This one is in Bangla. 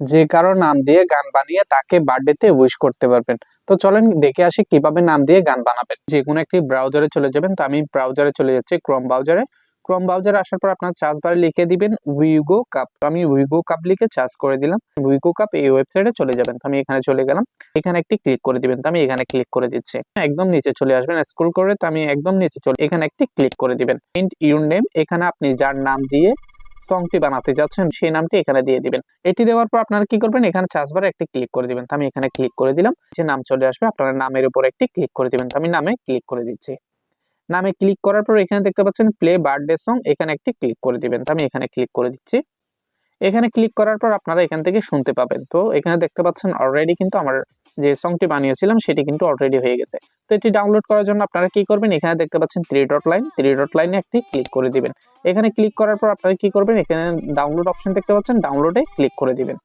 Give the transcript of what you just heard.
যে কারো নাম দিয়ে গান বানিয়ে তাকে বার্থডেতে উইশ করতে পারবেন। তো চলেন দেখে আসি কিভাবে নাম দিয়ে গান বানাবেন। যে কোনো একটি ব্রাউজারে চলে যাবেন। তো আমি ব্রাউজারে চলে যাচ্ছি, ক্রোম ব্রাউজারে। ক্রোম ব্রাউজারে আসার পর আপনার সার্চ বারে লিখে দিবেন উইগো কাপ। আমি উইগো কাপ লিখে সার্চ করে দিলাম। উইগো কাপ এই ওয়েবসাইটে চলে যাবেন। তো আমি এখানে চলে গেলাম, এখানে একটি ক্লিক করে দিবেন। তো আমি এখানে ক্লিক করে দিচ্ছি। একদম নিচে চলে আসবেন স্ক্রল করে। তো আমি একদম নিচে চলে, এখানে একটি ক্লিক করে দিবেন। প্রিন্ট ইউর নেম, এখানে আপনি যার নাম দিয়ে সংটি বানাতে যাচ্ছেন সেই নামটি এখানে দিয়ে দিবেন। এটি দেওয়ার পর আপনারা কি করবেন, এখানে সার্চ বারে একটি ক্লিক করে দিবেন। তো আমি এখানে ক্লিক করে দিলাম, যে নাম চলে আসবে, আপনার নামের উপর একটি ক্লিক করে দিবেন। তো আমি নামে ক্লিক করে দিচ্ছি। নামে ক্লিক করার পর এখানে দেখতে পাচ্ছেন প্লে বার্থডে সং, এখানে একটি ক্লিক করে দিবেন। তো আমি এখানে ক্লিক করে দিচ্ছি। এখানে ক্লিক করার পর আপনারা এখান থেকে শুনতে পাবেন। তো এখানে দেখতে পাচ্ছেন অলরেডি কিন্তু আমার যে সংটি বানিয়েছিলাম সেটি কিন্তু অলরেডি হয়ে গেছে। তো এটি ডাউনলোড করার জন্য আপনারা কি করবেন, এখানে দেখতে পাচ্ছেন থ্রি ডট লাইনে একটি ক্লিক করে দিবেন। এখানে ক্লিক করার পর আপনারা কি করবেন, এখানে ডাউনলোড অপশন দেখতে পাচ্ছেন, ডাউনলোডে ক্লিক করে দিবেন।